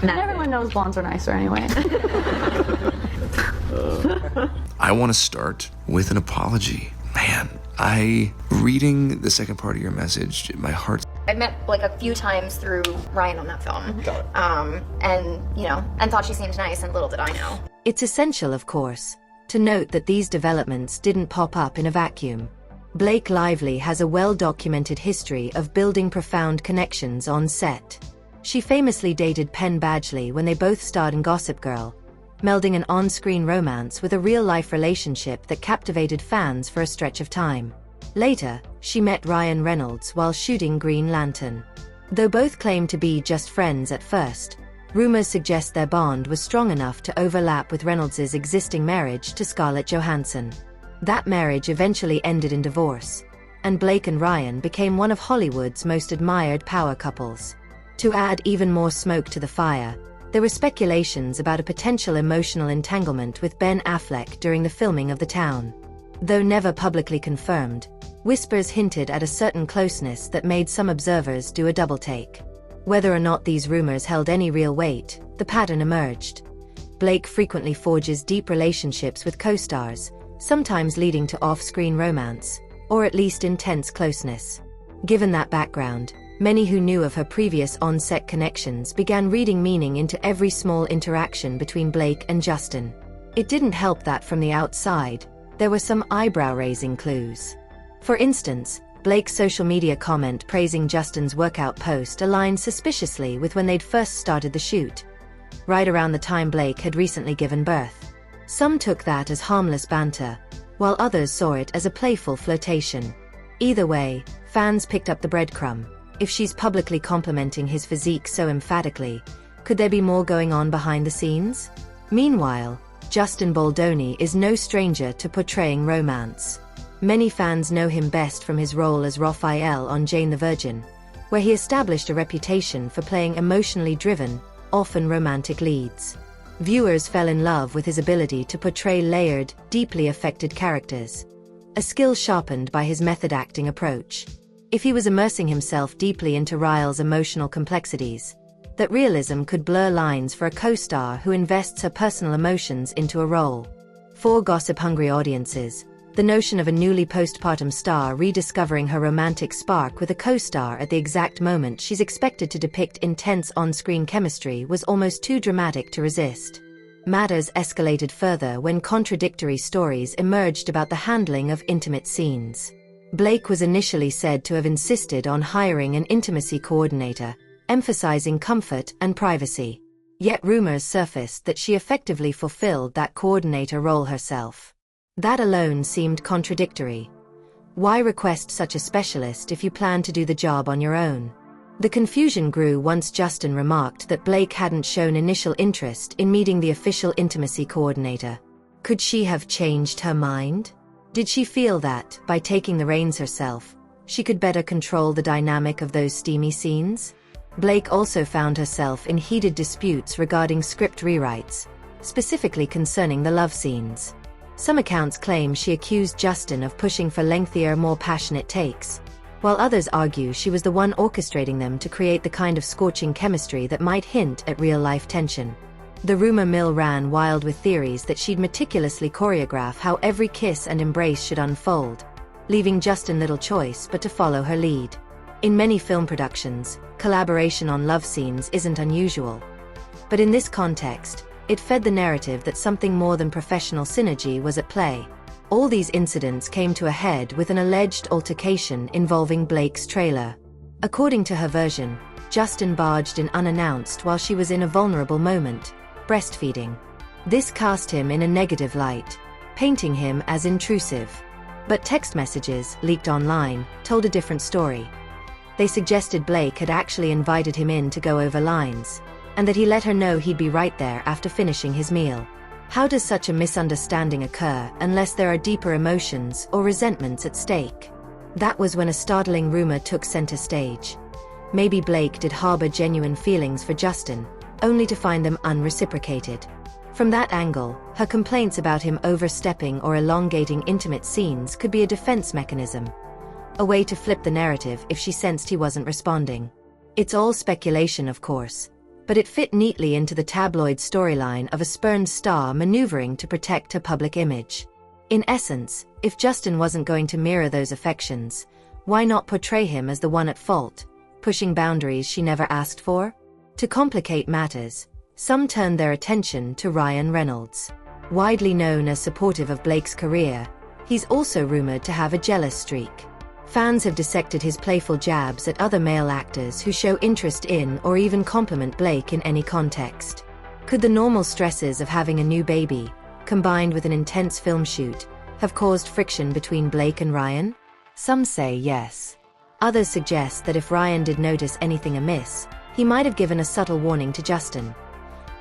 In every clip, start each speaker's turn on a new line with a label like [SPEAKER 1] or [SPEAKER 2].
[SPEAKER 1] And everyone knows blondes are nicer anyway.
[SPEAKER 2] I want to start with an apology. Man, reading the second part of your message, my heart.
[SPEAKER 3] I met like a few times through Ryan on that film.
[SPEAKER 2] Got it.
[SPEAKER 3] And thought she seemed nice, and little did I know.
[SPEAKER 4] It's essential, of course, to note that these developments didn't pop up in a vacuum. Blake Lively has a well-documented history of building profound connections on set. She famously dated Penn Badgley when they both starred in Gossip Girl, melding an on-screen romance with a real-life relationship that captivated fans for a stretch of time. Later, she met Ryan Reynolds while shooting Green Lantern. Though both claimed to be just friends at first, rumors suggest their bond was strong enough to overlap with Reynolds' existing marriage to Scarlett Johansson. That marriage eventually ended in divorce, and Blake and Ryan became one of Hollywood's most admired power couples. To add even more smoke to the fire, there were speculations about a potential emotional entanglement with Ben Affleck during the filming of The Town. Though never publicly confirmed, whispers hinted at a certain closeness that made some observers do a double-take. Whether or not these rumors held any real weight, the pattern emerged. Blake frequently forges deep relationships with co-stars, sometimes leading to off-screen romance, or at least intense closeness. Given that background, many who knew of her previous on-set connections began reading meaning into every small interaction between Blake and Justin. It didn't help that from the outside, there were some eyebrow-raising clues. For instance, Blake's social media comment praising Justin's workout post aligned suspiciously with when they'd first started the shoot, right around the time Blake had recently given birth. Some took that as harmless banter, while others saw it as a playful flirtation. Either way, fans picked up the breadcrumb. If she's publicly complimenting his physique so emphatically, could there be more going on behind the scenes? Meanwhile, Justin Baldoni is no stranger to portraying romance. Many fans know him best from his role as Raphael on Jane the Virgin, where he established a reputation for playing emotionally driven, often romantic leads. Viewers fell in love with his ability to portray layered, deeply affected characters, a skill sharpened by his method-acting approach. If he was immersing himself deeply into Ryle's emotional complexities, that realism could blur lines for a co-star who invests her personal emotions into a role. For gossip-hungry audiences, the notion of a newly postpartum star rediscovering her romantic spark with a co-star at the exact moment she's expected to depict intense on-screen chemistry was almost too dramatic to resist. Matters escalated further when contradictory stories emerged about the handling of intimate scenes. Blake was initially said to have insisted on hiring an intimacy coordinator, emphasizing comfort and privacy. Yet rumors surfaced that she effectively fulfilled that coordinator role herself. That alone seemed contradictory. Why request such a specialist if you plan to do the job on your own? The confusion grew once Justin remarked that Blake hadn't shown initial interest in meeting the official intimacy coordinator. Could she have changed her mind? Did she feel that, by taking the reins herself, she could better control the dynamic of those steamy scenes? Blake also found herself in heated disputes regarding script rewrites, specifically concerning the love scenes. Some accounts claim she accused Justin of pushing for lengthier, more passionate takes, while others argue she was the one orchestrating them to create the kind of scorching chemistry that might hint at real-life tension. The rumor mill ran wild with theories that she'd meticulously choreograph how every kiss and embrace should unfold, leaving Justin little choice but to follow her lead. In many film productions, collaboration on love scenes isn't unusual. But in this context, it fed the narrative that something more than professional synergy was at play. All these incidents came to a head with an alleged altercation involving Blake's trailer. According to her version, Justin barged in unannounced while she was in a vulnerable moment, breastfeeding. This cast him in a negative light, painting him as intrusive. But text messages, leaked online, told a different story. They suggested Blake had actually invited him in to go over lines, and that he let her know he'd be right there after finishing his meal. How does such a misunderstanding occur unless there are deeper emotions or resentments at stake? That was when a startling rumor took center stage. Maybe Blake did harbor genuine feelings for Justin, only to find them unreciprocated. From that angle, her complaints about him overstepping or elongating intimate scenes could be a defense mechanism, a way to flip the narrative if she sensed he wasn't responding. It's all speculation, of course, but it fit neatly into the tabloid storyline of a spurned star maneuvering to protect her public image. In essence, if Justin wasn't going to mirror those affections, why not portray him as the one at fault, pushing boundaries she never asked for? To complicate matters, some turned their attention to Ryan Reynolds. Widely known as supportive of Blake's career, he's also rumored to have a jealous streak. Fans have dissected his playful jabs at other male actors who show interest in or even compliment Blake in any context. Could the normal stresses of having a new baby, combined with an intense film shoot, have caused friction between Blake and Ryan? Some say yes. Others suggest that if Ryan did notice anything amiss, he might have given a subtle warning to Justin.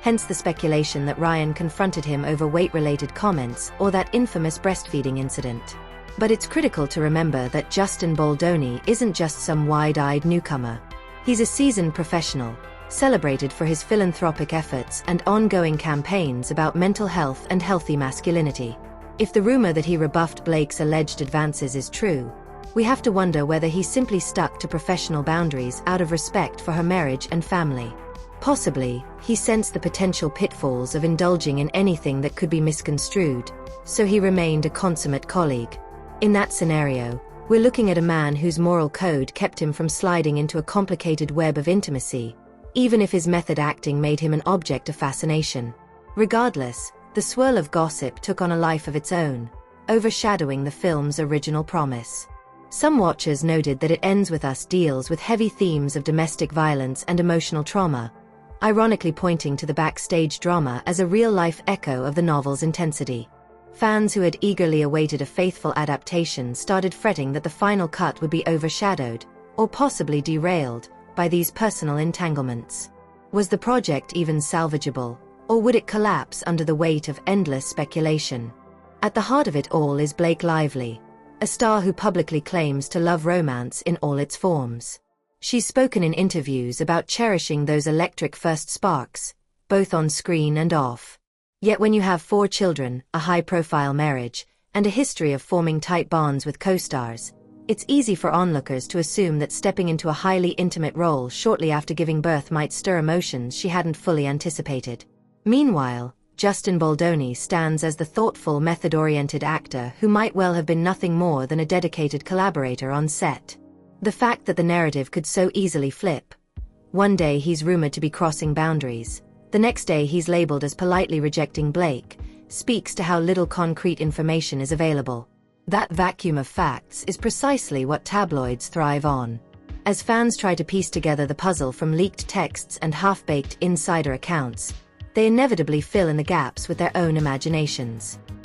[SPEAKER 4] Hence the speculation that Ryan confronted him over weight-related comments or that infamous breastfeeding incident. But it's critical to remember that Justin Baldoni isn't just some wide-eyed newcomer. He's a seasoned professional, celebrated for his philanthropic efforts and ongoing campaigns about mental health and healthy masculinity. If the rumor that he rebuffed Blake's alleged advances is true, we have to wonder whether he simply stuck to professional boundaries out of respect for her marriage and family. Possibly, he sensed the potential pitfalls of indulging in anything that could be misconstrued, so he remained a consummate colleague. In that scenario, we're looking at a man whose moral code kept him from sliding into a complicated web of intimacy, even if his method acting made him an object of fascination. Regardless, the swirl of gossip took on a life of its own, overshadowing the film's original promise. Some watchers noted that It Ends With Us deals with heavy themes of domestic violence and emotional trauma, ironically pointing to the backstage drama as a real-life echo of the novel's intensity. Fans who had eagerly awaited a faithful adaptation started fretting that the final cut would be overshadowed, or possibly derailed, by these personal entanglements. Was the project even salvageable, or would it collapse under the weight of endless speculation? At the heart of it all is Blake Lively, a star who publicly claims to love romance in all its forms. She's spoken in interviews about cherishing those electric first sparks, both on screen and off. Yet when you have 4 children, a high-profile marriage, and a history of forming tight bonds with co-stars, it's easy for onlookers to assume that stepping into a highly intimate role shortly after giving birth might stir emotions she hadn't fully anticipated. Meanwhile, Justin Baldoni stands as the thoughtful, method-oriented actor who might well have been nothing more than a dedicated collaborator on set. The fact that the narrative could so easily flip. One day he's rumored to be crossing boundaries, the next day he's labeled as politely rejecting Blake, speaks to how little concrete information is available. That vacuum of facts is precisely what tabloids thrive on. As fans try to piece together the puzzle from leaked texts and half-baked insider accounts, they inevitably fill in the gaps with their own imaginations.